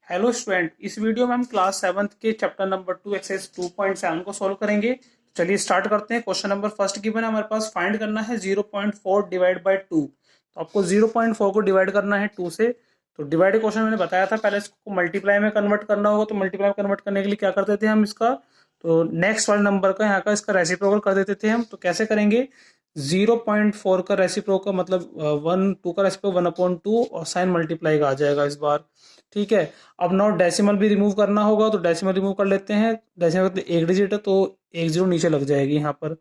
Hello student, इस video में हम क्लास 7th के चैप्टर नंबर 2 एक्सरसाइज 2.7 को सॉल्व करेंगे। चलिए स्टार्ट करते हैं। क्वेश्चन नंबर फर्स्ट गिवन है हमारे पास, फाइंड करना है 0.4 डिवाइड बाय 2। तो आपको 0.4 को डिवाइड करना है 2 से। तो डिवाइड क्वेश्चन मैंने बताया था, पहले इसको मल्टीप्लाई में कन्वर्ट करना होगा। तो मल्टीप्लाई में कन्वर्ट करने के लिए क्या करते थे हम, इसका तो नेक्स्ट वाले नंबर का यहाँ का इसका रेसिप्रोकल कर देते थे हम। तो कैसे करेंगे, 0.4 का रेसिप्रोकल मतलब 1 2 का रेसिप्रोकल 1/2 और साइन मल्टीप्लाई का आ जाएगा इस बार। ठीक है। अब नौ डेसिमल भी रिमूव करना होगा, तो डेसिमल रिमूव कर लेते हैं। डेसिमल एक डिजिट है तो एक जीरो नीचे लग जाएगी यहाँ पर।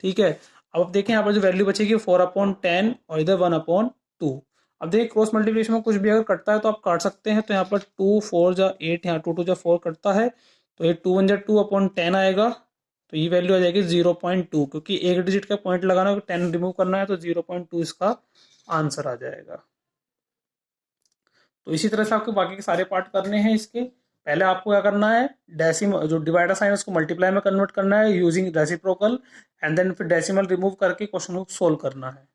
ठीक है। अब देखें यहाँ पर जो वैल्यू बचेगी 4/10 और इधर 1/2। अब देखिए क्रॉस मल्टीप्लिकेशन में कुछ भी अगर कटता है तो आप काट सकते हैं। तो यहाँ पर 2 4 जा 8, यहाँ 2 2 जा 4 कटता है, तो ये 2 1 जा 2/10 आएगा। तो ये वैल्यू आ जाएगी 0.2, क्योंकि एक डिजिट का पॉइंट लगाना है, 10 रिमूव करना है, तो 0.2 इसका आंसर आ जाएगा। तो इसी तरह से आपको बाकी के सारे पार्ट करने हैं इसके। पहले आपको क्या करना है, डेसिमल जो डिवाइडर साइन है उसको मल्टीप्लाई में कन्वर्ट करना है यूजिंग रेसिप्रोकल, एंड देन फिर डेसिमल रिमूव करके क्वेश्चन को सोल्व करना है।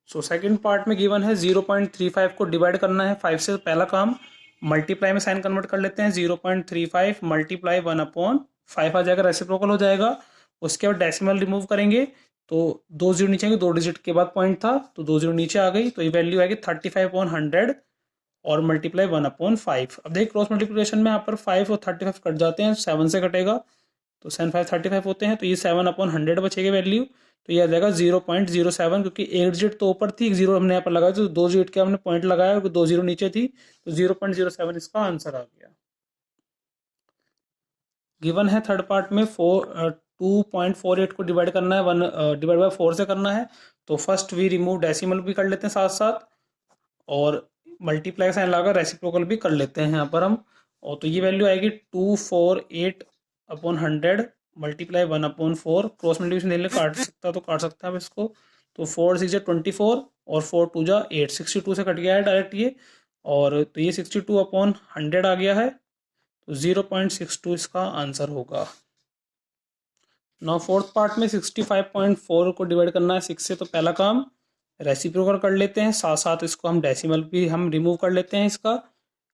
सो सेकंड पार्ट में गिवन है 0.35 को डिवाइड करना है 5 से। पहला काम मल्टीप्लाई में साइन कन्वर्ट कर लेते हैं। 0.35 मल्टीप्लाई 1/5 आ जाएगा, रेसिप्रोकल हो जाएगा। उसके बाद डेसिमल रिमूव करेंगे, तो 2 जीरो नीचे आएंगे, 2 डिजिट के बाद पॉइंट था तो 2 जीरो नीचे आ गई, तो ये वैल्यू आएगी 35/100 और मल्टीप्लाई 1/5। अब देखिए क्रॉस मल्टीप्लिकेशन में यहाँ पर 5 और 35 कट जाते हैं, 7 से कटेगा, तो 7 5 35 होते हैं, तो ये 7/100 बचेगी वैल्यू। तो ये आ जाएगा 0.07, क्योंकि एक डिजिट तो ऊपर थी, एक जीरो हमने यहाँ पर लगाया, तो 2 डिजिट के हमने पॉइंट लगाया, 2 जीरो नीचे थी, तो 0.07 इसका आंसर आ गया। गिवन है थर्ड पार्ट में 2.48 को डिवाइड करना है 1 डिवाइड बाय 4 से करना है। तो फर्स्ट वी रिमूव डेसिमल भी कर लेते हैं साथ साथ, और मल्टीप्लाई साइन लगा रेसिप्रोकल भी कर लेते हैं यहाँ पर हम। और तो ये वैल्यू आएगी 248/100 मल्टीप्लाई 1/4। क्रॉस मल्टीप्लिकेशन देने काट सकता तो काट सकते हैं आप इसको। तो 4 6 24 और 4 2 जा 8, 62 से कट गया है डायरेक्ट ये। और तो ये 62/100 आ गया है, तो 0.62 इसका आंसर होगा। नौ फोर्थ पार्ट में 65.4 को डिवाइड करना है 6 से। तो पहला काम रेसिप्रोकल कर लेते हैं, साथ साथ इसको हम डेसिमल भी हम रिमूव कर लेते हैं। इसका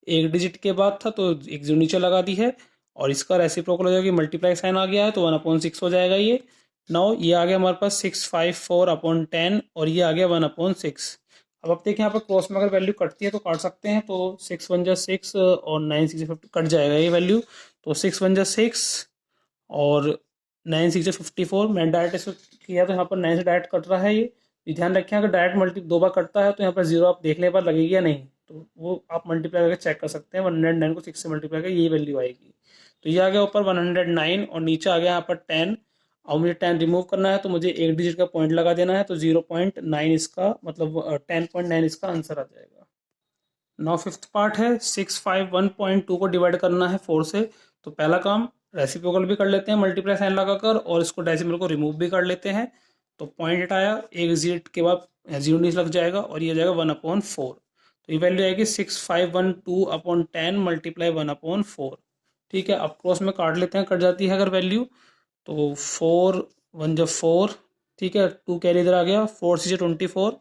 एक डिजिट के बाद था तो एक जो नीचे लगा दी है, और इसका रेसिप्रोकल हो जाएगा, मल्टीप्लाई साइन आ गया है, तो 1/6 हो जाएगा ये। नौ ये आ गया हमारे पास 654/10 और ये आ गया 1/6। अब आप देखें यहाँ पर क्रॉस में अगर वैल्यू कटती है तो काट सकते हैं। तो 6 1 जा 6 और 9 6 50 कट जाएगा ये वैल्यू। तो 6 1 जा 6 और 9 6 54। मैंने डायरेक्ट इसको किया तो यहाँ पर 9 से डायरेक्ट कट रहा है ये ध्यान रखें, अगर डायरेक्ट मल्टी 2 बार कटता है तो यहाँ पर जीरो आप देखने पर लगेगी या नहीं, तो वो आप मल्टीप्लाई करके चेक कर सकते हैं। 109 को 6 से मल्टीप्लाई करके ये वैल्यू आएगी। तो ये आ गया ऊपर 109 और नीचे आ गया यहाँ पर 10। और मुझे 10 रिमूव करना है, तो मुझे एक डिजिट का पॉइंट लगा देना है, तो 0.9 इसका मतलब 10.9 इसका आंसर आ जाएगा। नौ फिफ्थ पार्ट है 651.2 को डिवाइड करना है 4 से। तो पहला काम रेसिप्रोकल भी कर लेते हैं मल्टीप्लाई साइन लगाकर, और इसको डेसिमल को रिमूव भी कर लेते हैं। तो पॉइंट आया, एक जीरो के बाद जीरो नीचे लग जाएगा, और ये जाएगा 1/4। तो ये वैल्यू आएगी 6512/10 मल्टीप्लाई 1/4। ठीक है। अब क्रॉस में काट लेते हैं, कट जाती है अगर वैल्यू, तो 4 1 जब 4, ठीक है, 2 कैरी इधर आ गया, 4 6 24,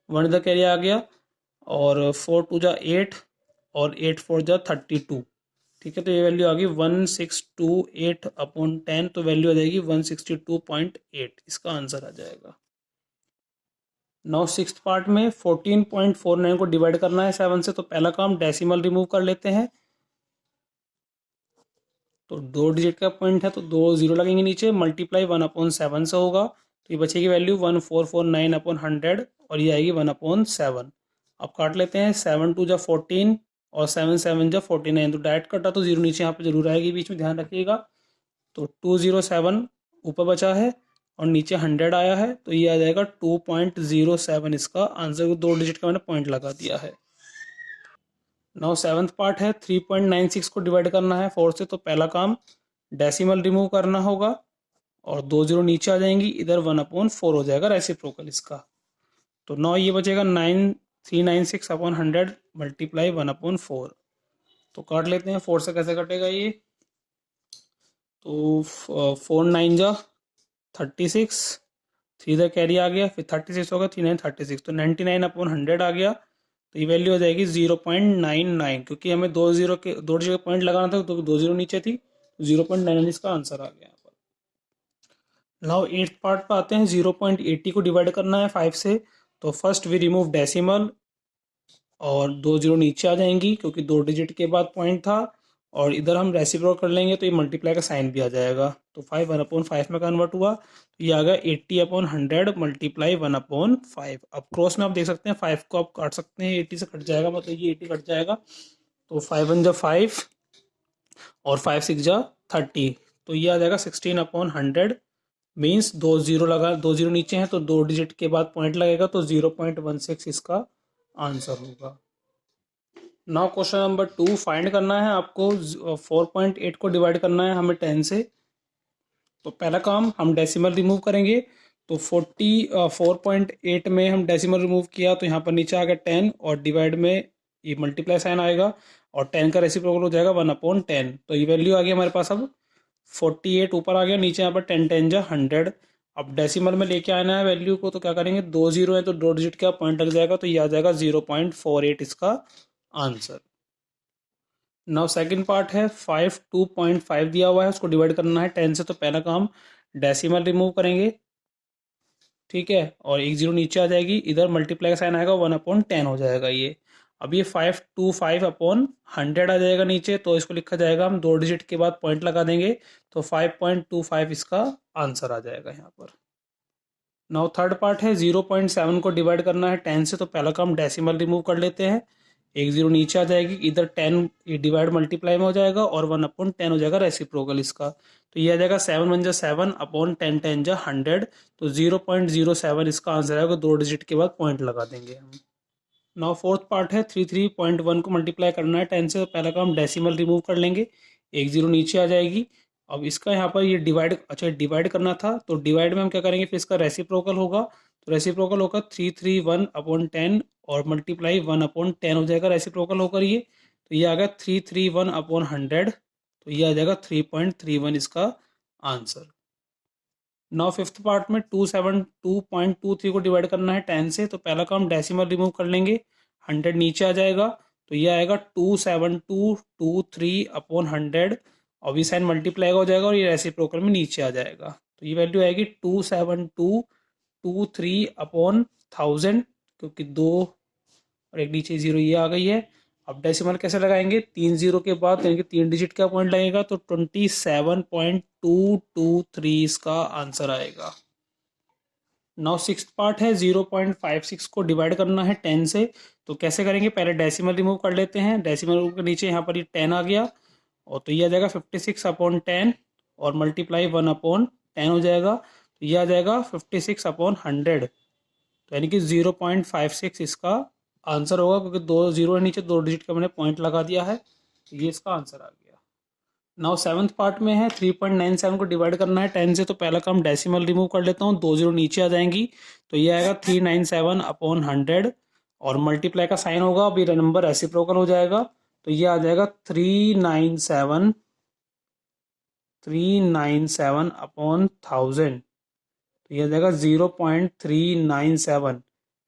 1 इधर कैरी आ गया, और 4 2 जा 8 और 8 4 जा 32। ठीक है। तो ये वैल्यू आ गई 1628/10, तो वैल्यू आ जाएगी 162.8, इसका आंसर आ जाएगा। नाउ सिक्स पार्ट में 14.49 को डिवाइड करना है 7 से। तो पहला काम डेसिमल रिमूव कर लेते हैं। तो 2 डिजिट का पॉइंट है तो 2 जीरो लगेंगे नीचे, मल्टीप्लाई 1/7 से होगा, तो ये बचेगी वैल्यू 1449/100 और ये आएगी 1/7। अब काट लेते हैं, 7 2 जा 14 और 7 7 जा 49, तो डायरेक्ट कटा तो जीरो नीचे यहाँ पे जरूर आएगी बीच में, ध्यान रखिएगा। तो 207 ऊपर बचा है और नीचे 100 आया है, तो ये आ जाएगा 2.07 इसका आंसर। 2 डिजिट का मैंने पॉइंट लगा दिया है। नाउ सेवन्थ पार्ट है 3.96 को डिवाइड करना है 4 से। तो पहला काम डेसिमल रिमूव करना होगा, और 2 जीरो नीचे आ जाएंगी, इधर 1/4 हो जाएगा रेसिप्रोकल इसका। तो 9 ये बचेगा 9396/100 मल्टीप्लाई 1/4। तो काट लेते हैं, 4 से कैसे कटेगा ये, तो 4 9 जा 36, 3 इधर कैरी आ गया, फिर 36 होगा, 3 9 36, तो 99/100 आ गया। तो ये वैल्यू हो जाएगी 0.99, क्योंकि हमें दो डिजिट का पॉइंट लगाना था तो 2 जीरो नीचे थी, 0.99 इसका आंसर आ गया यहाँ पर। नाउ एट्थ पार्ट पे आते हैं। 0.80 को डिवाइड करना है 5 से। तो फर्स्ट वी रिमूव डेसिमल और 2 जीरो नीचे आ जाएंगी क्योंकि 2 डिजिट के बाद पॉइंट था, और इधर हम रेसिप्रोकल कर लेंगे तो ये मल्टीप्लाई का साइन भी आ जाएगा। तो 5 1/5 में कन्वर्ट हुआ तो ये आ गया 80/100 मल्टीप्लाई 1/5। अब क्रॉस में आप देख सकते हैं 5 को आप काट सकते हैं, 80 से कट जाएगा, मतलब ये 80 कट जाएगा। तो 5 1 जा 5 और 5 6 जा 30, तो ये आ जाएगा 16/100। मीन्स 2 जीरो नीचे हैं तो 2 डिजिट के बाद पॉइंट लगेगा, तो 0.16 इसका आंसर होगा। नाउ क्वेश्चन नंबर 2, फाइंड करना है आपको 4.8 को डिवाइड करना है हमें 10 से। तो पहला काम हम डेसिमल रिमूव करेंगे। तो 4.8 में हम डेसिमल रिमूव किया तो यहाँ पर नीचे आ गया 10 और डिवाइड में ये मल्टीप्लाई साइन आएगा और 10 का रेसिप्रोकल हो जाएगा 1/10। तो ये वैल्यू आ गई हमारे पास। अब 48 ऊपर आ गया, नीचे यहाँ पर 10 10 जा 100। अब डेसिमल में लेके आना है वैल्यू को, तो क्या करेंगे, 2 जीरो है तो 2 डिजिट का पॉइंट लग जाएगा, तो ये आ जाएगा 0.48 इसका आंसर। नाउ सेकंड पार्ट है 5 2.5 दिया हुआ है, उसको डिवाइड करना है 10 से। तो पहला काम डेसिमल रिमूव करेंगे, ठीक है, और एक जीरो नीचे आ जाएगी, इधर मल्टीप्लाई का साइन आएगा 1/10 हो जाएगा ये। अब ये 525/100 आ जाएगा नीचे, तो इसको लिखा जाएगा, हम 2 डिजिट के बाद पॉइंट लगा देंगे तो 5.25 इसका आंसर आ जाएगा यहाँ पर। नाउ थर्ड पार्ट है 0.7 को डिवाइड करना है 10 से। तो पहला काम डेसिमल रिमूव कर लेते हैं, एक जीरो नीचे आ जाएगी, इधर 10 ये डिवाइड मल्टीप्लाई में हो जाएगा और 1/10 हो जाएगा रेसिप्रोकल इसका। तो ये आ जाएगा 7 1 जा 7/10 10 जा 100। तो 0.07 इसका आंसर आएगा, 2 डिजिट के बाद पॉइंट लगा देंगे हम। नाउ फोर्थ पार्ट है 33.1 को मल्टीप्लाई करना है 10 से। तो पहला काम डेसिमल रिमूव कर लेंगे, एक जीरो नीचे आ जाएगी। अब इसका यहाँ पर ये डिवाइड, अच्छा डिवाइड करना था तो डिवाइड में हम क्या करेंगे, फिर इसका रेसिप्रोकल होगा। तो रेसिप्रोकल होगा 331/10 और मल्टीप्लाई 1/10 हो जाएगा रेसिप्रोकल होकर ये। तो ये आ गया 331/100, तो ये आ जाएगा 3.31 इसका आंसर। नाउ फिफ्थ पार्ट में 272.23 को डिवाइड करना है 10 से। तो पहला काम डेसिमल रिमूव कर लेंगे, 100 नीचे आ जाएगा, तो ये आएगा 27223/100 और भी साइन मल्टीप्लाई हो जाएगा और ये रेसिप्रोकल में नीचे आ जाएगा। तो ये वैल्यू आएगी 27223/1000, क्योंकि 2 और एक नीचे जीरो ये आ गई है। अब डेसिमल कैसे लगाएंगे, 3 जीरो के बाद यानी कि 3 डिजिट का पॉइंट लगेगा, तो 27.223 इसका आंसर आएगा। नाउ सिक्स पार्ट है 0.56 को डिवाइड करना है 10 से। तो कैसे करेंगे, पहले डेसिमल रिमूव कर लेते हैं। डेसिमल रिमूव के नीचे यहाँ पर ये 10 आ गया, और तो ये आ जाएगा 56/10 और मल्टीप्लाई 1/10 हो जाएगा, तो ये आ जाएगा 56/100। तो यानी कि 0.56 इसका आंसर होगा, क्योंकि 2 जीरो है नीचे, 2 डिजिट का मैंने पॉइंट लगा दिया है, तो ये इसका आंसर आ गया। नाउ सेवन्थ पार्ट में है 3.97 को डिवाइड करना है 10 से। तो पहला काम डेसिमल रिमूव कर लेता हूँ, 2 जीरो नीचे आ जाएंगी, तो ये आएगा 397/100 और मल्टीप्लाई का साइन होगा, अभी नंबर रेसिप्रोकल हो जाएगा, तो ये आ जाएगा 397/1000। तो ये आ जाएगा 0.397,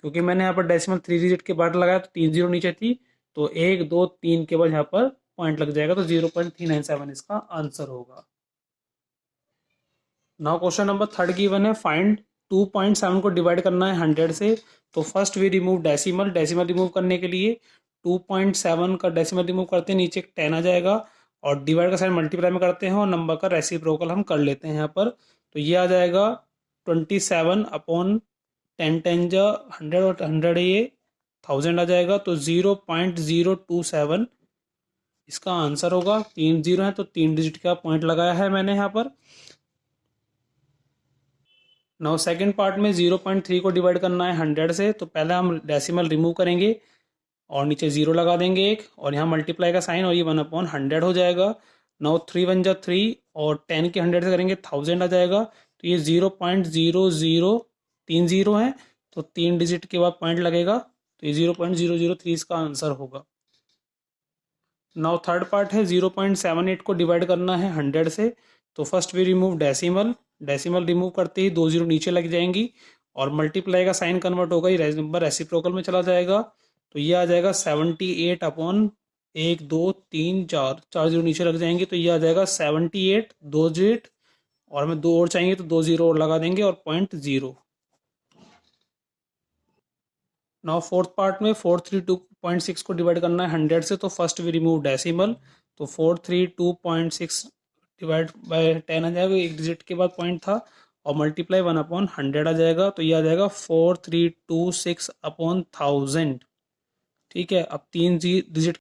क्योंकि मैंने यहाँ पर डेसिमल 3 डिजिट के बाद लगाया तो 3 जीरो नीचे थी, तो 1 2 3 के बाद यहाँ पर पॉइंट लग जाएगा, तो 0.397 इसका आंसर होगा। Now question number third given है, फाइंड 2.7 को डिवाइड करना है 100 से। तो first we remove decimal. Decimal remove करने के लिए 2.7 का डेसिमल रिमूव करते हैं, नीचे एक 10 आ जाएगा, और डिवाइड का साइन मल्टीप्लाई में करते हैं और नंबर का रेसिप्रोकल हम कर लेते हैं यहाँ पर। तो ये आ जाएगा 27/10 10 जा 100 और 100 ये 1000 आ जाएगा, तो 0.027 इसका आंसर होगा। 3 जीरो है तो 3 डिजिट का पॉइंट लगाया है मैंने यहाँ पर। नाउ सेकंड पार्ट में 0.3 को डिवाइड करना है 100 से। तो पहले हम डेसिमल रिमूव करेंगे और नीचे जीरो लगा देंगे एक, और यहाँ मल्टीप्लाई का साइन, और ये 1/100 हो जाएगा। नाउ 3 1 जा 3 और 10 के 100 से करेंगे 1000 आ जाएगा, तो ये 0.00 3 जीरो है तो 3 डिजिट के बाद पॉइंट लगेगा, तो ये 0.003 इसका आंसर होगा। नाउ थर्ड पार्ट है 0.78 को डिवाइड करना है 100 से। तो first we remove decimal. Decimal remove करते ही 2 जीरो नीचे लग जाएंगी और मल्टीप्लाई का साइन कन्वर्ट होगा, ये नंबर रेसिप्रोकल में चला जाएगा, तो ये आ जाएगा 78 अपॉन 1 2 3 4 जीरो नीचे लग जाएंगे, तो ये आ जाएगा 78 दो डिजिट, और हमें दो और चाहिए तो दो जीरो और लगा देंगे और 0.0। नाउ फोर्थ पार्ट में 432.6 को डिवाइड करना है 100 से, तो फर्स्ट वी रिमूव डेसिमल, तो 432.6 डिवाइड बाय 10 आ जाएगा, एक डिजिट के बाद पॉइंट था, और मल्टीप्लाई 1/100 आ जाएगा, तो ये आ जाएगा 4326 अपॉन 1000। ठीक है, अब तीन डिजिट